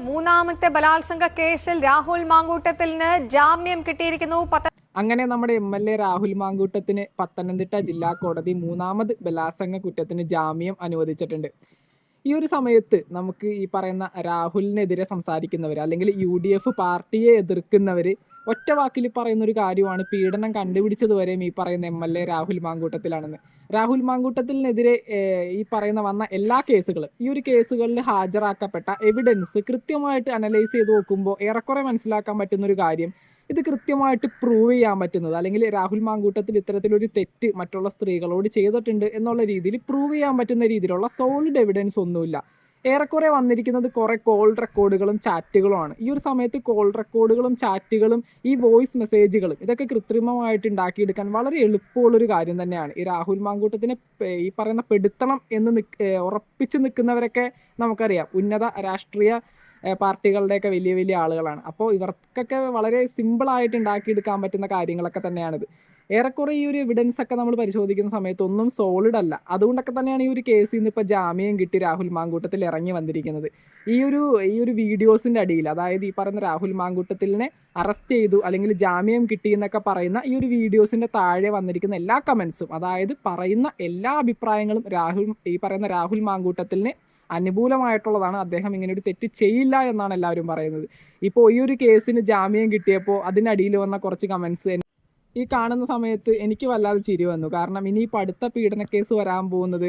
മൂന്നാമത്തെ ബലാത്സംഗ കേസിൽ രാഹുൽ മാങ്കൂട്ടത്തിന് ജാമ്യം കിട്ടിയിരിക്കുന്നു. അങ്ങനെ നമ്മുടെ MLA രാഹുൽ മാങ്കൂട്ടത്തിന് പത്തനംതിട്ട ജില്ലാ കോടതി മൂന്നാമത് ബലാത്സംഗ കുറ്റത്തിന് ജാമ്യം അനുവദിച്ചിട്ടുണ്ട്. ഈ ഒരു സമയത്ത് നമുക്ക് ഈ പറയുന്ന രാഹുലിനെതിരെ സംസാരിക്കുന്നവർ അല്ലെങ്കിൽ UDF പാർട്ടിയെ എതിർക്കുന്നവർ ഒറ്റ വാക്കിൽ പറയുന്ന ഒരു കാര്യമാണ് പീഡനം കണ്ടുപിടിച്ചത് വരെയും ഈ പറയുന്ന MLA രാഹുൽ മാങ്കൂട്ടത്തിലാണെന്ന്. രാഹുൽ മാങ്കൂട്ടത്തിനെതിരെ ഈ പറയുന്ന വന്ന എല്ലാ കേസുകളും ഈ ഒരു കേസുകളിൽ ഹാജരാക്കപ്പെട്ട എവിഡൻസ് കൃത്യമായിട്ട് അനലൈസ് ചെയ്ത് നോക്കുമ്പോൾ ഏറെക്കുറെ മനസ്സിലാക്കാൻ പറ്റുന്ന ഒരു കാര്യം, ഇത് കൃത്യമായിട്ട് പ്രൂവ് ചെയ്യാൻ പറ്റുന്നത് അല്ലെങ്കിൽ രാഹുൽ മാങ്കൂട്ടത്തിൽ ഇത്തരത്തിലൊരു തെറ്റ് മറ്റുള്ള സ്ത്രീകളോട് ചെയ്തിട്ടുണ്ട് എന്നുള്ള രീതിയിൽ പ്രൂവ് ചെയ്യാൻ പറ്റുന്ന രീതിയിലുള്ള സോളിഡ് എവിഡൻസ് ഒന്നുമില്ല. ഏറെക്കുറെ വന്നിരിക്കുന്നത് കുറേ കോൾ റെക്കോർഡുകളും ചാറ്റുകളുമാണ്. ഈ ഒരു സമയത്ത് കോൾ റെക്കോർഡുകളും ചാറ്റുകളും ഈ വോയിസ് മെസ്സേജുകളും ഇതൊക്കെ കൃത്രിമമായിട്ട് ഉണ്ടാക്കിയെടുക്കാൻ വളരെ എളുപ്പമുള്ളൊരു കാര്യം തന്നെയാണ്. ഈ രാഹുൽ മാങ്കൂട്ടത്തിനെ ഈ പറയുന്ന പെടുത്തണം എന്ന് ഉറപ്പിച്ച് നിൽക്കുന്നവരൊക്കെ നമുക്കറിയാം ഉന്നത രാഷ്ട്രീയ പാർട്ടികളുടെയൊക്കെ വലിയ വലിയ ആളുകളാണ്. അപ്പോൾ ഇവർക്കൊക്കെ വളരെ സിമ്പിളായിട്ട് ഉണ്ടാക്കിയെടുക്കാൻ പറ്റുന്ന കാര്യങ്ങളൊക്കെ തന്നെയാണിത്. ഏറെക്കുറെ ഈ ഒരു എവിഡൻസ് ഒക്കെ നമ്മൾ പരിശോധിക്കുന്ന സമയത്ത് ഒന്നും സോളിഡ് അല്ല. അതുകൊണ്ടൊക്കെ തന്നെയാണ് ഈ ഒരു കേസിൽ നിന്ന് ഇപ്പോൾ ജാമ്യം കിട്ടി രാഹുൽ മാങ്കൂട്ടത്തിൽ ഇറങ്ങി വന്നിരിക്കുന്നത്. ഈ ഒരു വീഡിയോസിൻ്റെ അടിയിൽ, അതായത് ഈ പറയുന്ന രാഹുൽ മാങ്കൂട്ടത്തിലിനെ അറസ്റ്റ് ചെയ്തു അല്ലെങ്കിൽ ജാമ്യം കിട്ടി എന്നൊക്കെ പറയുന്ന ഈ ഒരു വീഡിയോസിൻ്റെ താഴെ വന്നിരിക്കുന്ന എല്ലാ കമൻസും, അതായത് പറയുന്ന എല്ലാ അഭിപ്രായങ്ങളും ഈ പറയുന്ന രാഹുൽ മാങ്കൂട്ടത്തിലിന് അനുകൂലമായിട്ടുള്ളതാണ്. അദ്ദേഹം ഇങ്ങനെ ഒരു തെറ്റ് ചെയ്യില്ല എന്നാണ് എല്ലാവരും പറയുന്നത്. ഇപ്പോൾ ഈ ഒരു കേസിന് ജാമ്യം കിട്ടിയപ്പോൾ അതിനടിയിൽ വന്ന കുറച്ച് കമൻസ് ഈ കാണുന്ന സമയത്ത് എനിക്ക് വല്ലാതെ ചിരി വന്നു. കാരണം ഇനിയിപ്പോൾ അടുത്ത പീഡന കേസ് വരാൻ പോകുന്നത്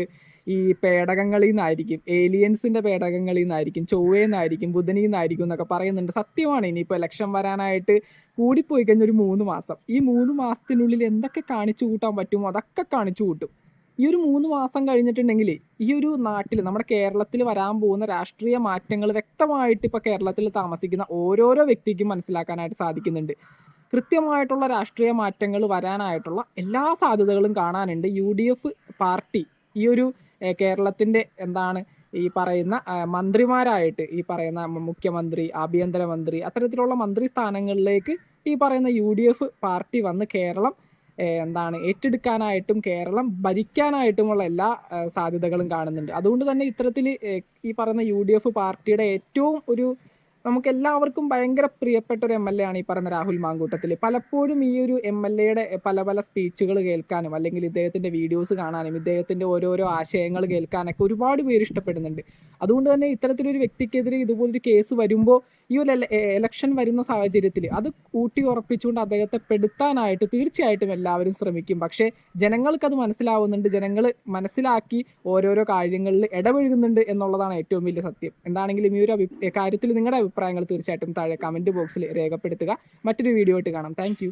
ഈ പേടകങ്ങളിൽ നിന്നായിരിക്കും, ഏലിയൻസിൻ്റെ പേടകങ്ങളിൽ നിന്നായിരിക്കും, ചൊവ്വയിൽ നിന്നായിരിക്കും, ബുധനിൽ നിന്നായിരിക്കും എന്നൊക്കെ പറയുന്നുണ്ട്. സത്യമാണ്. ഇനിയിപ്പോൾ ഇലക്ഷൻ വരാനായിട്ട് കൂടിപ്പോയി കഴിഞ്ഞ ഒരു 3 മാസം, ഈ 3 മാസത്തിനുള്ളിൽ എന്തൊക്കെ കാണിച്ചു കൂട്ടാൻ പറ്റുമോ അതൊക്കെ കാണിച്ചു കൂട്ടും. ഈ ഒരു 3 മാസം കഴിഞ്ഞിട്ടുണ്ടെങ്കിൽ ഈ ഒരു നാട്ടിൽ നമ്മുടെ കേരളത്തിൽ വരാൻ പോകുന്ന രാഷ്ട്രീയ മാറ്റങ്ങൾ വ്യക്തമായിട്ട് ഇപ്പോൾ കേരളത്തിൽ താമസിക്കുന്ന ഓരോരോ വ്യക്തിക്കും മനസ്സിലാക്കാനായിട്ട് സാധിക്കുന്നുണ്ട്. കൃത്യമായിട്ടുള്ള രാഷ്ട്രീയ മാറ്റങ്ങൾ വരാനായിട്ടുള്ള എല്ലാ സാധ്യതകളും കാണാനുണ്ട്. UDF പാർട്ടി ഈ ഒരു കേരളത്തിൻ്റെ ഈ പറയുന്ന മന്ത്രിമാരായിട്ട് ഈ പറയുന്ന മുഖ്യമന്ത്രി, ആഭ്യന്തരമന്ത്രി, അത്തരത്തിലുള്ള മന്ത്രി സ്ഥാനങ്ങളിലേക്ക് ഈ പറയുന്ന UDF പാർട്ടി വന്ന് കേരളം ഏറ്റെടുക്കാനായിട്ടും കേരളം ഭരിക്കാനായിട്ടുമുള്ള എല്ലാ സാധ്യതകളും കാണുന്നുണ്ട്. അതുകൊണ്ട് തന്നെ ഇത്തരത്തിൽ ഈ പറയുന്ന UDF പാർട്ടിയുടെ ഏറ്റവും നമുക്ക് എല്ലാവർക്കും ഭയങ്കര പ്രിയപ്പെട്ട ഒരു MLA ആണ് ഈ പറയുന്ന രാഹുൽ മാങ്കൂട്ടത്തിൽ. പലപ്പോഴും ഈ ഒരു MLAയുടെ പല സ്പീച്ചുകൾ കേൾക്കാനും അല്ലെങ്കിൽ ഇദ്ദേഹത്തിൻ്റെ വീഡിയോസ് കാണാനും ഇദ്ദേഹത്തിൻ്റെ ഓരോരോ ആശയങ്ങൾ കേൾക്കാനൊക്കെ ഒരുപാട് പേര് ഇഷ്ടപ്പെടുന്നുണ്ട്. അതുകൊണ്ട് തന്നെ ഇത്തരത്തിലൊരു വ്യക്തിക്കെതിരെ ഇതുപോലൊരു കേസ് വരുമ്പോൾ ഈ ഒരു ഇലക്ഷൻ വരുന്ന സാഹചര്യത്തിൽ അത് ഊട്ടി ഉറപ്പിച്ചുകൊണ്ട് അദ്ദേഹത്തെ പെടുത്താനായിട്ട് തീർച്ചയായിട്ടും എല്ലാവരും ശ്രമിക്കും. പക്ഷേ ജനങ്ങൾക്കത് മനസ്സിലാവുന്നുണ്ട്, ജനങ്ങൾ മനസ്സിലാക്കി ഓരോരോ കാര്യങ്ങളിൽ ഇടപഴകുന്നുണ്ട് എന്നുള്ളതാണ് ഏറ്റവും വലിയ സത്യം. എന്താണെങ്കിലും ഈ ഒരു കാര്യത്തിൽ നിങ്ങളുടെ അഭിപ്രായങ്ങൾ തീർച്ചയായിട്ടും താഴെ കമൻറ്റ് ബോക്സിൽ രേഖപ്പെടുത്തുക. മറ്റൊരു വീഡിയോ ആയിട്ട് കാണാം. താങ്ക്